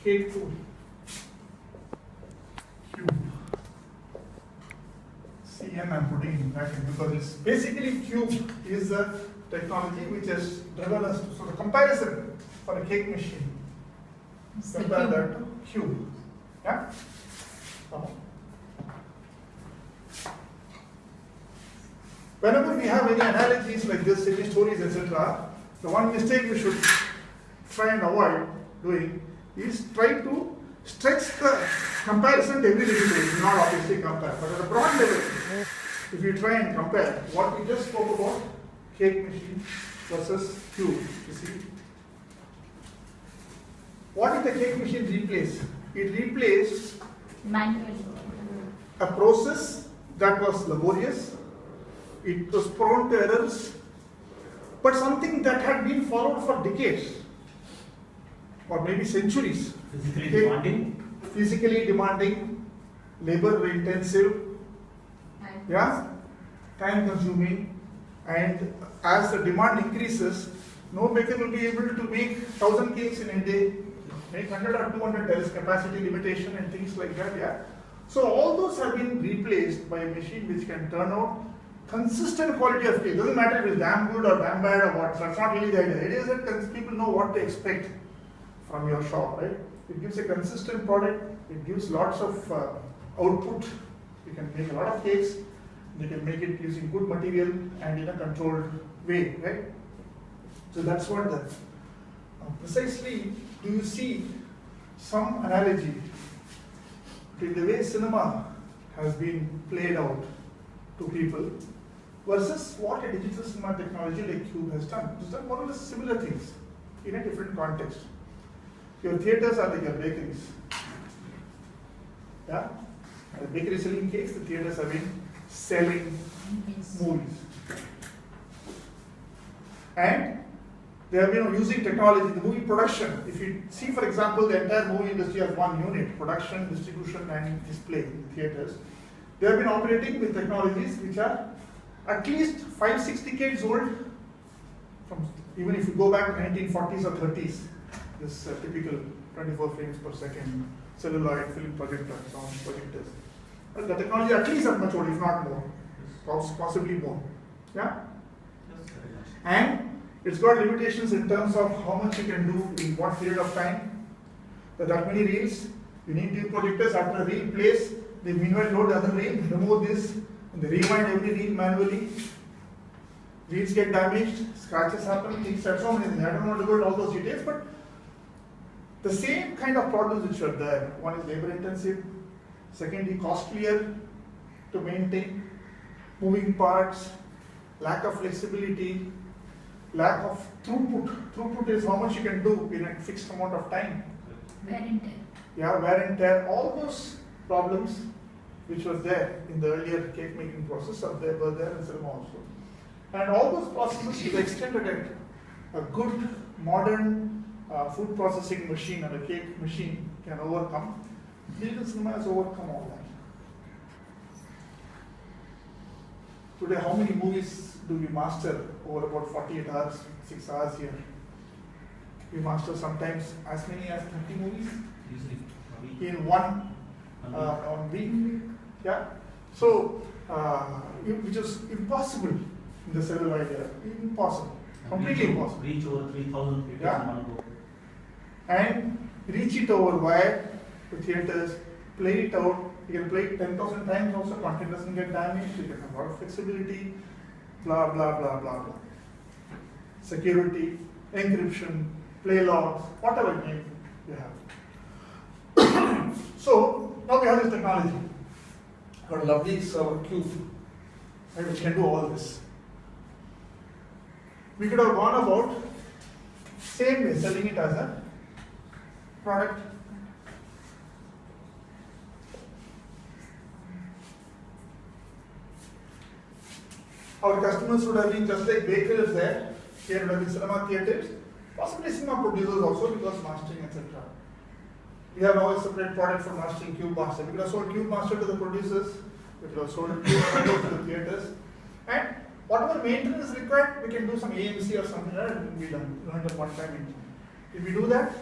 cake tool. Cube. CN I'm putting in bracket because it's basically cube is the technology which has driven us to. So the comparison for a cake machine, compare that to cube. Yeah? Whenever we have any analogies like this, any stories, etc., the one mistake we should try and avoid doing is try to stretch the comparison to every little bit. You not obviously compare, but at a broad level, if you try and compare what we just spoke about, cake machine versus cube, you see. What did the cake machine replace? It replaced manual. A process that was laborious, it was prone to errors, but something that had been followed for decades or maybe centuries. Physically demanding? Physically demanding, labor intensive, yeah, time consuming, and as the demand increases, no baker will be able to make 1,000 cakes in a day, make 100 or 200, there is capacity limitation and things like that, yeah. So all those have been replaced by a machine which can turn out consistent quality of cake. Doesn't matter if it's damn good or damn bad or what, that's not really the idea. It is that people know what to expect from your shop, right? It gives a consistent product, it gives lots of output, you can make a lot of cakes, you can make it using good material and in a controlled way, right? So that's what the, precisely, do you see some analogy to the way cinema has been played out to people versus what a digital cinema technology like Cube has done? It's done more or less similar things in a different context. Your theaters are like your bakeries. Yeah? The bakery selling cakes, the theaters have been selling movies. And they have been using technology, the movie production. If you see, for example, the entire movie industry as one unit, production, distribution, and display in theaters, they have been operating with technologies which are at least 5-6 decades old, from even if you go back to 1940s or 30s, this typical 24 frames per second celluloid film projector, sound projectors. But the technology at least that much old, if not more, possibly more. Yeah? And it's got limitations in terms of how much you can do in what period of time. There are that many reels. You need two projectors. After a reel plays, they meanwhile load the other reel, remove this, and they rewind every reel manually. Reels get damaged, scratches happen, things are so many things. I don't want to go into all those details, but the same kind of problems which are there. One is labor intensive, secondly costlier to maintain, moving parts, lack of flexibility, lack of throughput. Throughput is how much you can do in a fixed amount of time. Wear and tear. Yeah, wear and tear. All those problems which was there in the earlier cake making process were there in cinema also. And all those processes to the extent that a good modern food processing machine and a cake machine can overcome, digital cinema has overcome all that. Today, how many movies do we master over about 48 hours, 6 hours here? We master sometimes as many as 30 movies Usually in one week. Yeah. So, which is impossible in the celluloid era. Impossible. Completely impossible. Reach over 3,000 theaters Yeah. in one go. And reach it over wire to theaters, play it out. You can play it 10,000 times also, content doesn't get damaged, you can have a lot of flexibility, blah, blah, blah, blah, blah. Security, encryption, play logs, whatever game you have. So, now we have this technology. Got a lovely server Cube, right, which can do all this. We could have gone about same way, selling it as a product. Our customers would have been just like bakers there, here would have been cinema theaters, possibly cinema producers also because mastering, etc. We have now a separate product for mastering, Cube Master. We could have sold Cube Master to the producers, we could have sold Cube Master to the theaters, and whatever maintenance is required, we can do some AMC or something like that and it will be done. You don't have one time. Did we do that?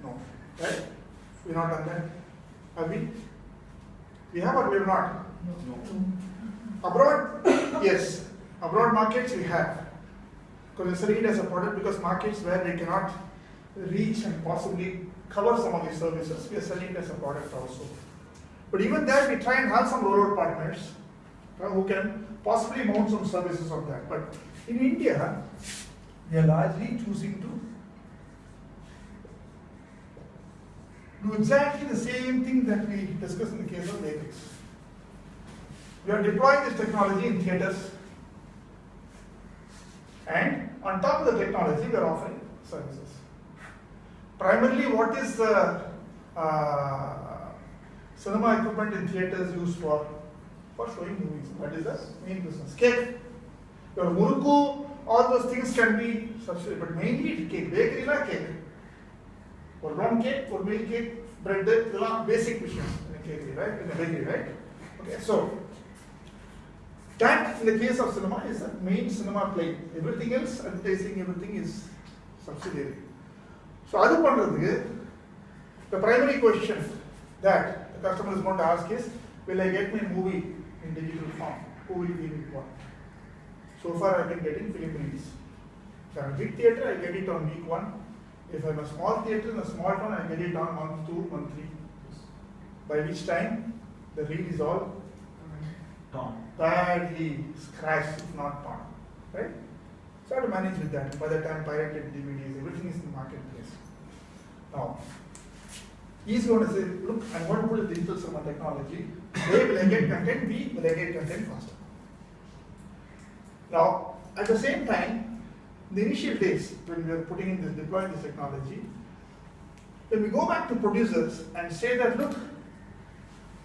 No. Right? We not done that? Have we? We have or we have not? No. Abroad, yes. Abroad markets we have. Because we sell it as a product, because markets where we cannot reach and possibly cover some of these services, we are selling it as a product also. But even there, we try and have some rollout partners who can possibly mount some services of that. But in India, we are largely choosing to do exactly the same thing that we discussed in the case of Matrix. We are deploying this technology in theaters, and on top of the technology, we are offering services. Primarily, what is the cinema equipment in theaters used for? For showing movies. That is the main business. Cake, your muruku, all those things can be substituted, but mainly cake. Bakery la cake. For rum cake, for milk cake, bread, basic missions in a bakery, right? In a bakery, right? Okay, so that in the case of cinema is the main cinema play. Everything else, advertising, everything is subsidiary. So other part of the primary question that the customer is going to ask is, will I get my movie in digital form? Who will be in what? So far I've been getting film release. If I'm a big theatre, I get it on week 1. If I'm a small theatre in a small town, I get it on month 2, month 3. By which time the reel is all badly scratched, if not torn. Right? So I have to manage with that. By the time pirated DVDs, everything is in the marketplace. Now, he's going to say, look, I'm going to put a digital cinema technology. A, will I get content? B, will I get content faster? Now, at the same time, the initial days when we are putting in this, deploying this technology, when we go back to producers and say that, look,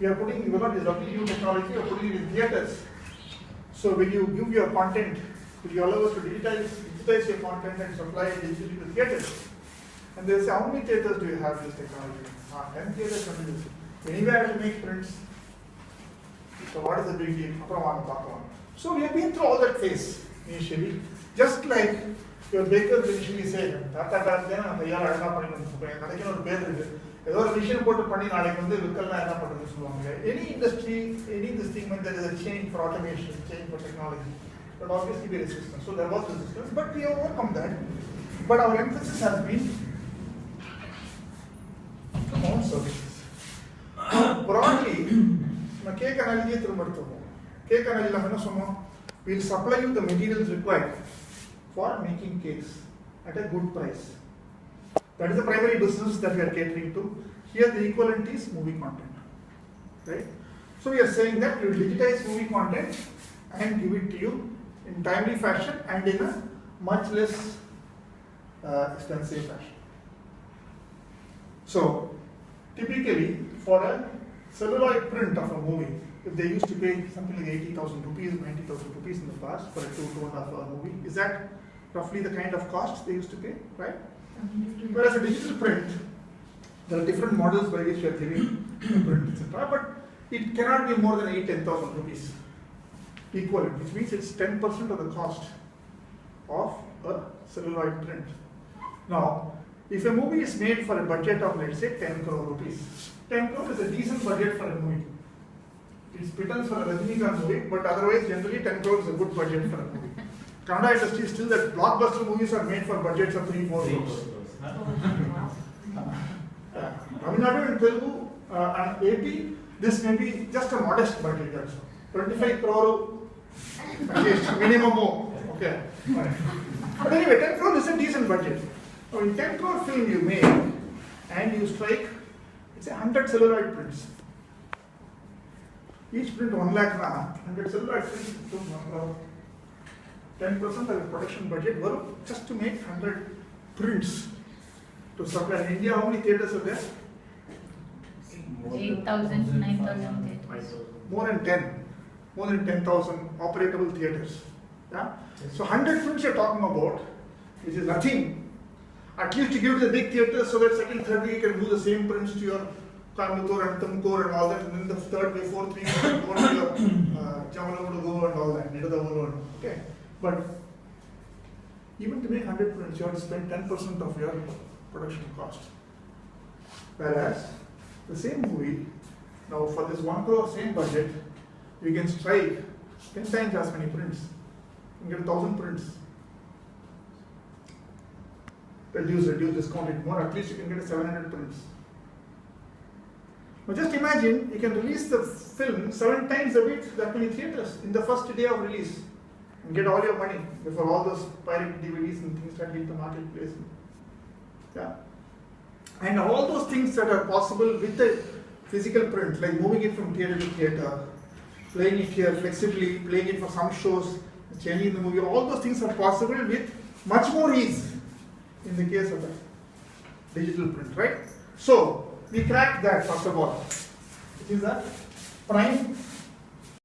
we are not developing new technology, we are putting it in theaters. So will you give your content, will you allow us to digitize your content and supply it digitally to theaters? And they say, how many theaters do you have this technology? 10 theaters. Anyway, I have to make prints. So what is the big deal? So we have been through all that phase initially. Just like your bakers initially say, any industry, any this thing, when there is a change for automation, change for technology, there will obviously be resistance. So there was resistance, but we have overcome that. But our emphasis has been on services. Broadly, cake analogy cake analogy will supply you the materials required for making cakes at a good price. That is the primary business that we are catering to. Here the equivalent is movie content. Right? So we are saying that we will digitize movie content and give it to you in timely fashion and in a much less expensive fashion. So typically for a celluloid print of a movie, if they used to pay something like 80,000 rupees, 90,000 rupees in the past for a 2.5 hour movie, is that roughly the kind of cost they used to pay, right? Whereas a digital print, there are different models by which you are giving the print, etc. But it cannot be more than 8,000-10,000 rupees equivalent, which means it's 10% of the cost of a celluloid print. Now, if a movie is made for a budget of, let's say, 10 crore rupees, 10 crore is a decent budget for a movie. It's pittance for a Rajinikanth movie, but otherwise, generally, 10 crore is a good budget for a movie. Kannada industry is still that blockbuster movies are made for budgets of 3-4 crores. Tamil Nadu and Telugu and AP, this may be just a modest budget also. 25 crore, at least, minimum. Okay. But anyway, 10 crore is a decent budget. So in 10 crore film you make and you strike, it's 100 celluloid prints. Each print 1 lakh, 100 celluloid prints, 10% of the production budget were just to make 100 prints to supply. In India, how many theatres are there? 8,000, 9,000 theatres. More than 10,000 operatable theatres. Yeah? So 100 prints you're talking about, which is nothing. At least to give to the big theatres so that second, third week you can do the same prints to your Coimbatore and Tumkur and all that, and then the third way, fourth week you can go to your Chamalagodu and all that, Nidadavulu. Okay. But even to make 100 prints, you have to spend 10% of your production cost. Whereas The same movie, now for this 1 crore, same budget, you can strike 10 times as many prints. You can get 1,000 prints. Reduce, discount it more, at least you can get 700 prints. Now just imagine, you can release the film 7 times a week, that many theatres, in the first day of release. And get all your money before all those pirate DVDs and things start hitting the marketplace. Yeah. And all those things that are possible with the physical print, like moving it from theatre to theatre, playing it here flexibly, playing it for some shows, changing the movie, all those things are possible with much more ease in the case of the digital print, right? So, we cracked that first of all, which is that prime